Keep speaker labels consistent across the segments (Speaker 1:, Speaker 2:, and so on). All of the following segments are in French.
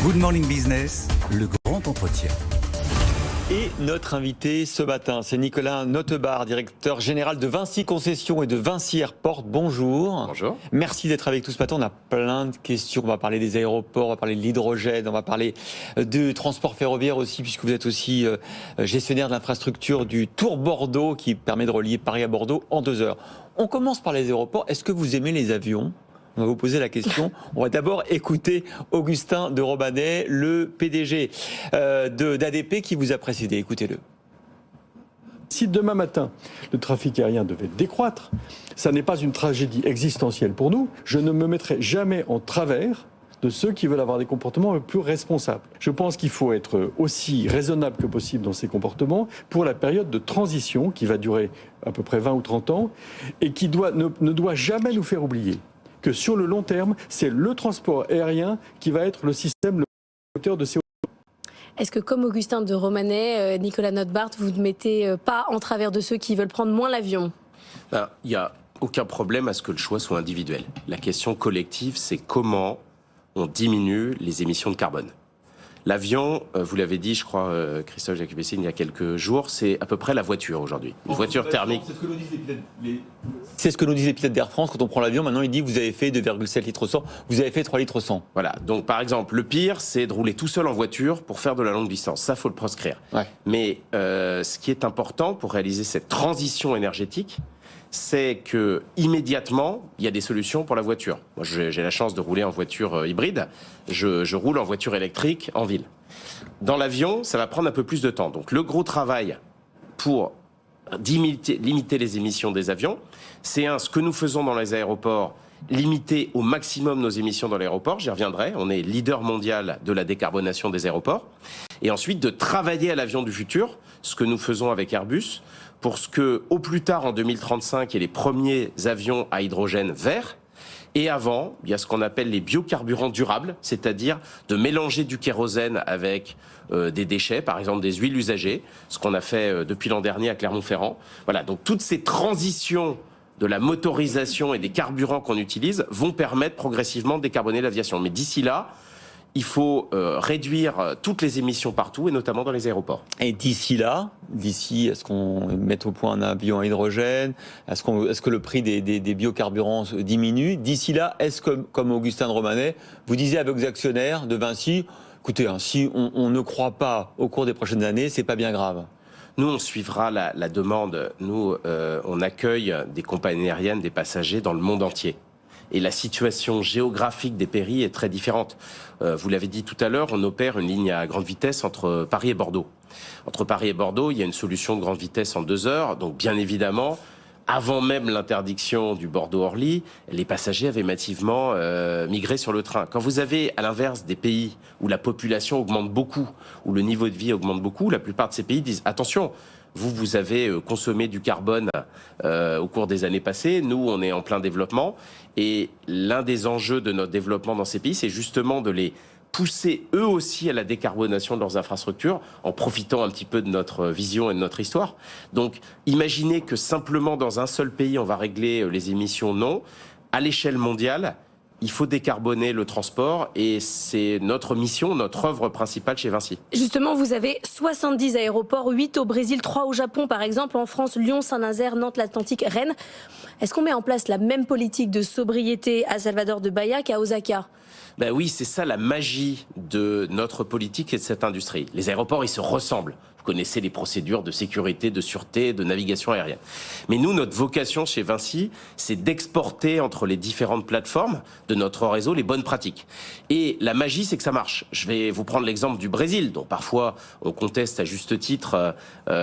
Speaker 1: Good Morning Business, le grand entretien.
Speaker 2: Et notre invité ce matin, c'est Nicolas Notebaert, directeur général de Vinci Concessions et de Vinci Airport. Bonjour.
Speaker 3: Bonjour.
Speaker 2: Merci d'être avec nous ce matin. On a plein de questions. On va parler des aéroports, on va parler de l'hydrogène, on va parler du transport ferroviaire aussi, puisque vous êtes aussi gestionnaire de l'infrastructure du Tour Bordeaux qui permet de relier Paris à Bordeaux en 2 heures. On commence par les aéroports. Est-ce que vous aimez les avions ? On va vous poser la question. On va d'abord écouter Augustin de Romanet, le PDG d'ADP qui vous a précédé. Écoutez-le.
Speaker 4: Si demain matin, le trafic aérien devait décroître, ça n'est pas une tragédie existentielle pour nous. Je ne me mettrai jamais en travers de ceux qui veulent avoir des comportements plus responsables. Je pense qu'il faut être aussi raisonnable que possible dans ces comportements pour la période de transition qui va durer à peu près 20 ou 30 ans et qui ne doit jamais nous faire oublier que sur le long terme, c'est le transport aérien qui va être le système le moteur de CO2.
Speaker 5: Est-ce que, comme Augustin de Romanet, Nicolas Notebaert, vous ne mettez pas en travers de ceux qui veulent prendre moins l'avion ?
Speaker 3: Il n'y a aucun problème à ce que le choix soit individuel. La question collective, c'est comment on diminue les émissions de carbone. L'avion, vous l'avez dit, je crois, Christophe Jacobessine, il y a quelques jours, c'est à peu près la voiture aujourd'hui. Une voiture thermique.
Speaker 2: C'est ce que nous disent les pilotes d'Air France quand on prend l'avion. Maintenant, il dit vous avez fait 2,7 litres 100, vous avez fait 3 litres 100.
Speaker 3: Voilà. Donc, par exemple, le pire, c'est de rouler tout seul en voiture pour faire de la longue distance. Ça, faut le proscrire. Ouais. Mais ce qui est important pour réaliser cette transition énergétique, c'est que immédiatement, il y a des solutions pour la voiture. Moi, j'ai la chance de rouler en voiture hybride. Je roule en voiture électrique en ville. Dans l'avion, ça va prendre un peu plus de temps. Donc, le gros travail pour limiter les émissions des avions, c'est ce que nous faisons dans les aéroports, limiter au maximum nos émissions dans l'aéroport. J'y reviendrai. On est leader mondial de la décarbonation des aéroports. Et ensuite, de travailler à l'avion du futur, ce que nous faisons avec Airbus, pour ce que, au plus tard, en 2035, il y ait les premiers avions à hydrogène vert. Et avant, il y a ce qu'on appelle les biocarburants durables, c'est-à-dire de mélanger du kérosène avec des déchets, par exemple des huiles usagées, ce qu'on a fait depuis l'an dernier à Clermont-Ferrand. Voilà, donc toutes ces transitions de la motorisation et des carburants qu'on utilise vont permettre progressivement de décarboner l'aviation. Mais d'ici là, il faut réduire toutes les émissions partout, et notamment dans les aéroports.
Speaker 2: Et d'ici là, est-ce qu'on met au point un avion à hydrogène ? Est-ce que le prix des biocarburants diminue ? D'ici là, est-ce que, comme Augustin de Romanet, vous disiez avec vos actionnaires de Vinci, écoutez, si on ne croit pas au cours des prochaines années, c'est pas bien grave.
Speaker 3: Nous, on suivra la demande. Nous, on accueille des compagnies aériennes, des passagers dans le monde entier. Et la situation géographique des pays est très différente. Vous l'avez dit tout à l'heure, on opère une ligne à grande vitesse entre Paris et Bordeaux. Entre Paris et Bordeaux, il y a une solution de grande vitesse en 2 heures. Donc bien évidemment, avant même l'interdiction du Bordeaux-Orly, les passagers avaient massivement migré sur le train. Quand vous avez, à l'inverse, des pays où la population augmente beaucoup, où le niveau de vie augmente beaucoup, la plupart de ces pays disent « attention ». Vous avez consommé du carbone au cours des années passées. Nous, on est en plein développement. Et l'un des enjeux de notre développement dans ces pays, c'est justement de les pousser eux aussi à la décarbonation de leurs infrastructures en profitant un petit peu de notre vision et de notre histoire. Donc, imaginez que simplement dans un seul pays, on va régler les émissions, non. À l'échelle mondiale, il faut décarboner le transport et c'est notre mission, notre œuvre principale chez Vinci.
Speaker 5: Justement, vous avez 70 aéroports, 8 au Brésil, 3 au Japon par exemple, en France, Lyon, Saint-Nazaire, Nantes, l'Atlantique, Rennes. Est-ce qu'on met en place la même politique de sobriété à Salvador de Bahia qu'à Osaka ?
Speaker 3: Ben oui, c'est ça la magie de notre politique et de cette industrie. Les aéroports, ils se ressemblent. Vous connaissez les procédures de sécurité, de sûreté, de navigation aérienne. Mais nous, notre vocation chez Vinci, c'est d'exporter entre les différentes plateformes de notre réseau les bonnes pratiques. Et la magie, c'est que ça marche. Je vais vous prendre l'exemple du Brésil, dont parfois on conteste à juste titre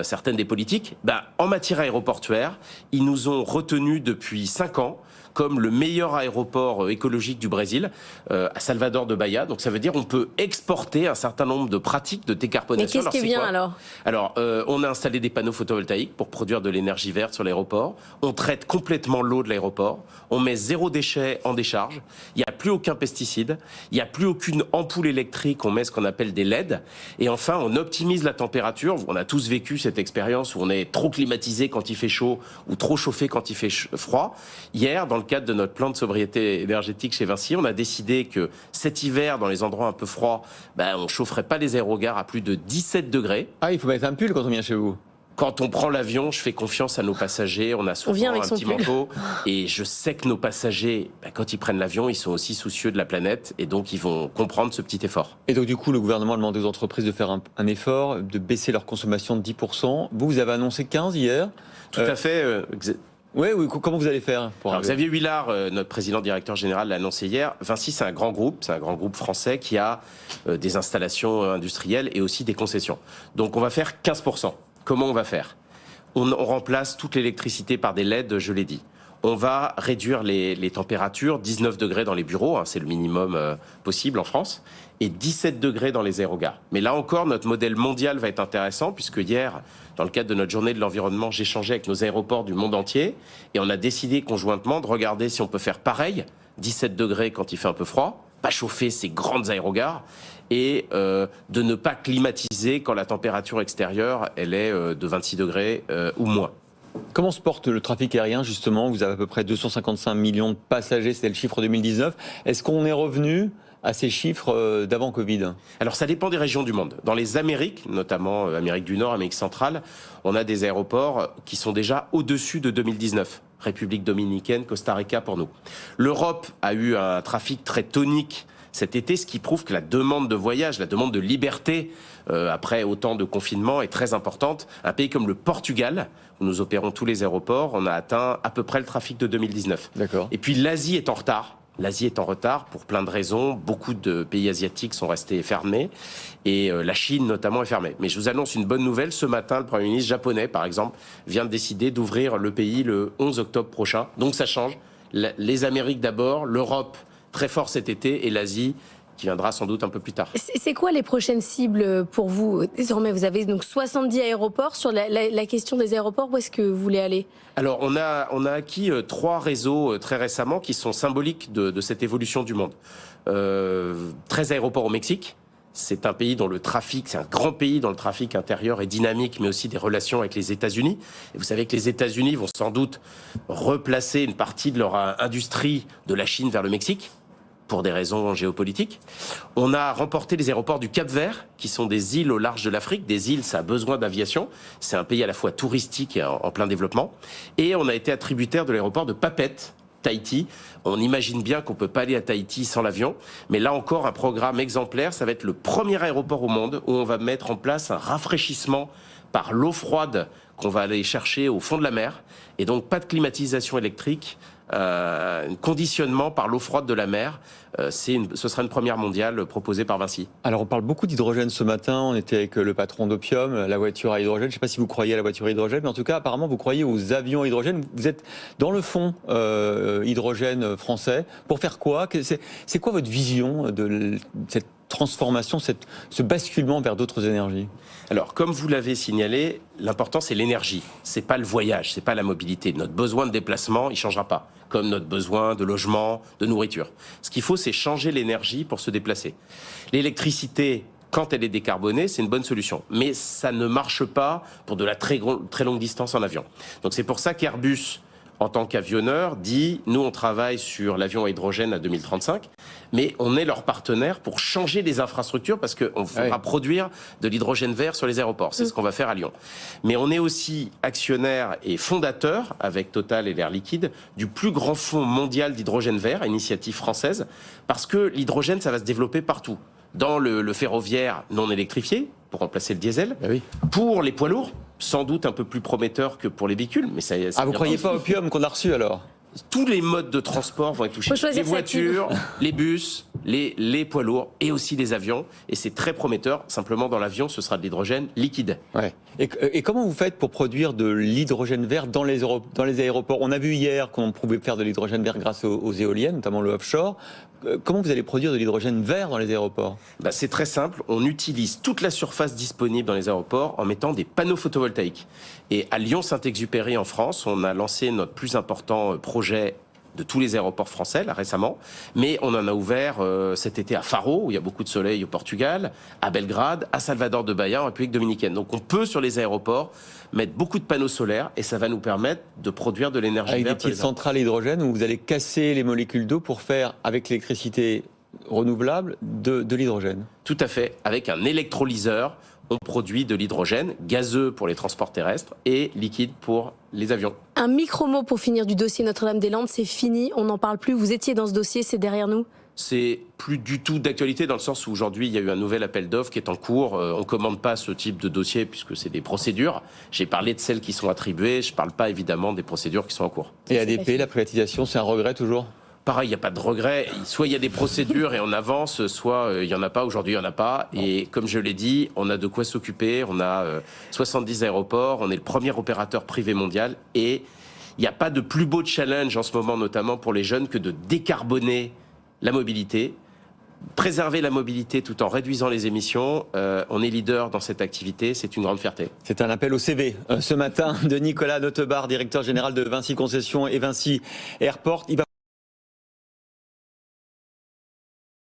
Speaker 3: certaines des politiques. En matière aéroportuaire, ils nous ont retenus depuis 5 ans comme le meilleur aéroport écologique du Brésil, à Salvador de Bahia. Donc ça veut dire qu'on peut exporter un certain nombre de pratiques de décarbonation.
Speaker 5: Mais qu'est-ce qui est bien alors ?
Speaker 3: Alors, on a installé des panneaux photovoltaïques pour produire de l'énergie verte sur l'aéroport. On traite complètement l'eau de l'aéroport. On met 0 déchet en décharge. Il n'y a plus aucun pesticide. Il n'y a plus aucune ampoule électrique. On met ce qu'on appelle des LED. Et enfin, on optimise la température. On a tous vécu cette expérience où on est trop climatisé quand il fait chaud ou trop chauffé quand il fait froid. Hier, dans le cadre de notre plan de sobriété énergétique chez Vinci, on a décidé que cet hiver, dans les endroits un peu froids, on ne chaufferait pas les aérogares à plus de 17 degrés.
Speaker 2: Ah, il faut mettre un pull quand on vient chez vous.
Speaker 3: Quand on prend l'avion, je fais confiance à nos passagers. On a souvent un petit manteau. Et je sais que nos passagers, quand ils prennent l'avion, ils sont aussi soucieux de la planète. Et donc, ils vont comprendre ce petit effort.
Speaker 2: Et donc, du coup, le gouvernement a demandé aux entreprises de faire un effort, de baisser leur consommation de 10%. Vous avez annoncé 15 hier.
Speaker 3: Tout à fait.
Speaker 2: Oui, comment vous allez faire
Speaker 3: Alors, Xavier Huillard, notre président directeur général, l'a annoncé hier. Vinci, c'est un grand groupe français qui a des installations industrielles et aussi des concessions. Donc, on va faire 15%. Comment on va faire ? On remplace toute l'électricité par des LED, je l'ai dit. On va réduire les températures, 19 degrés dans les bureaux, c'est le minimum possible en France, et 17 degrés dans les aérogares. Mais là encore, notre modèle mondial va être intéressant, puisque hier, dans le cadre de notre journée de l'environnement, j'échangeais avec nos aéroports du monde entier, et on a décidé conjointement de regarder si on peut faire pareil, 17 degrés quand il fait un peu froid, pas chauffer ces grandes aérogares, et de ne pas climatiser quand la température extérieure elle est de 26 degrés ou moins.
Speaker 2: Comment se porte le trafic aérien justement ? Vous avez à peu près 255 millions de passagers, c'était le chiffre 2019. Est-ce qu'on est revenu à ces chiffres d'avant Covid ?
Speaker 3: Alors ça dépend des régions du monde. Dans les Amériques, notamment Amérique du Nord, Amérique centrale, on a des aéroports qui sont déjà au-dessus de 2019. République dominicaine, Costa Rica pour nous. L'Europe a eu un trafic très tonique cet été, ce qui prouve que la demande de voyage, la demande de liberté, après autant de confinement, est très importante. Un pays comme le Portugal, où nous opérons tous les aéroports, on a atteint à peu près le trafic de 2019.
Speaker 2: D'accord.
Speaker 3: Et puis l'Asie est en retard. L'Asie est en retard pour plein de raisons. Beaucoup de pays asiatiques sont restés fermés et la Chine notamment est fermée. Mais je vous annonce une bonne nouvelle. Ce matin, le Premier ministre japonais, par exemple, vient de décider d'ouvrir le pays le 11 octobre prochain. Donc ça change. Les Amériques d'abord, l'Europe très fort cet été et l'Asie qui viendra sans doute un peu plus tard.
Speaker 5: C'est quoi les prochaines cibles pour vous ? Désormais, vous avez donc 70 aéroports. Sur la question des aéroports, où est-ce que vous voulez aller ?
Speaker 3: Alors, on a acquis 3 réseaux très récemment qui sont symboliques de cette évolution du monde. 13 aéroports au Mexique. C'est un pays dont le trafic, c'est un grand pays dont le trafic intérieur est dynamique, mais aussi des relations avec les États-Unis. Et vous savez que les États-Unis vont sans doute replacer une partie de leur industrie de la Chine vers le Mexique, pour des raisons géopolitiques. On a remporté les aéroports du Cap-Vert, qui sont des îles au large de l'Afrique. Des îles, ça a besoin d'aviation. C'est un pays à la fois touristique et en plein développement. Et on a été attributaire de l'aéroport de Papeete, Tahiti. On imagine bien qu'on ne peut pas aller à Tahiti sans l'avion. Mais là encore, un programme exemplaire. Ça va être le premier aéroport au monde où on va mettre en place un rafraîchissement par l'eau froide qu'on va aller chercher au fond de la mer. Et donc, pas de climatisation électrique. Un conditionnement par l'eau froide de la mer. Ce sera une première mondiale proposée par Vinci.
Speaker 2: Alors on parle beaucoup d'hydrogène ce matin, on était avec le patron d'Opium, la voiture à hydrogène. Je ne sais pas si vous croyez à la voiture à hydrogène, mais en tout cas apparemment vous croyez aux avions à hydrogène. Vous êtes dans le fond hydrogène français. Pour faire quoi ? C'est quoi votre vision de cette transformation, ce basculement vers d'autres énergies ?
Speaker 3: Alors, comme vous l'avez signalé, l'important c'est l'énergie. C'est pas le voyage, c'est pas la mobilité. Notre besoin de déplacement, il changera pas. Comme notre besoin de logement, de nourriture. Ce qu'il faut, c'est changer l'énergie pour se déplacer. L'électricité, quand elle est décarbonée, c'est une bonne solution. Mais ça ne marche pas pour de la très longue distance en avion. Donc c'est pour ça qu'Airbus, en tant qu'avionneur, dit « Nous, on travaille sur l'avion à hydrogène à 2035, mais on est leur partenaire pour changer les infrastructures parce qu'on faudra produire de l'hydrogène vert sur les aéroports. C'est ce qu'on va faire à Lyon. Mais on est aussi actionnaire et fondateur, avec Total et l'Air Liquide, du plus grand fonds mondial d'hydrogène vert, initiative française, parce que l'hydrogène, ça va se développer partout. Dans le ferroviaire non électrifié, pour remplacer le diesel, pour les poids lourds, sans doute un peu plus prometteur que pour les véhicules. Mais ça
Speaker 2: vous ne croyez pas au Opium qu'on a reçu alors ?
Speaker 3: Tous les modes de transport vont être touchés. Les voitures, les bus, les poids lourds et aussi les avions. Et c'est très prometteur. Simplement, dans l'avion, ce sera de l'hydrogène liquide.
Speaker 2: Ouais. Et comment vous faites pour produire de l'hydrogène vert dans les aéroports ? On a vu hier qu'on pouvait faire de l'hydrogène vert grâce aux éoliennes, notamment le offshore. Comment vous allez produire de l'hydrogène vert dans les aéroports ?
Speaker 3: C'est très simple. On utilise toute la surface disponible dans les aéroports en mettant des panneaux photovoltaïques. Et à Lyon-Saint-Exupéry, en France, on a lancé notre plus important projet de tous les aéroports français, là, récemment. Mais on en a ouvert cet été à Faro, où il y a beaucoup de soleil au Portugal, à Belgrade, à Salvador de Bahia, en République dominicaine. Donc on peut, sur les aéroports, mettre beaucoup de panneaux solaires et ça va nous permettre de produire de l'énergie verte.
Speaker 2: Avec des petites centrales à hydrogène où vous allez casser les molécules d'eau pour faire, avec l'électricité renouvelable, de l'hydrogène. Tout
Speaker 3: à fait. Avec un électrolyseur, on produit de l'hydrogène, gazeux pour les transports terrestres et liquide pour les avions.
Speaker 5: Un micro-mot pour finir du dossier Notre-Dame-des-Landes, c'est fini, on n'en parle plus. Vous étiez dans ce dossier, c'est derrière nous?
Speaker 3: C'est plus du tout d'actualité dans le sens où aujourd'hui il y a eu un nouvel appel d'offres qui est en cours. On ne commande pas ce type de dossier puisque c'est des procédures. J'ai parlé de celles qui sont attribuées, je ne parle pas évidemment des procédures qui sont en cours.
Speaker 2: Et ADP, la privatisation, c'est un regret toujours?
Speaker 3: Pareil, il n'y a pas de regret. Soit il y a des procédures et on avance, soit il n'y en a pas. Aujourd'hui, il n'y en a pas. Et comme je l'ai dit, on a de quoi s'occuper. On a 70 aéroports. On est le premier opérateur privé mondial. Et il n'y a pas de plus beau challenge en ce moment, notamment pour les jeunes, que de décarboner la mobilité. Préserver la mobilité tout en réduisant les émissions. On est leader dans cette activité, c'est une grande fierté.
Speaker 2: C'est un appel au CV ce matin de Nicolas Notebaert, directeur général de Vinci Concessions et Vinci Airport. Il va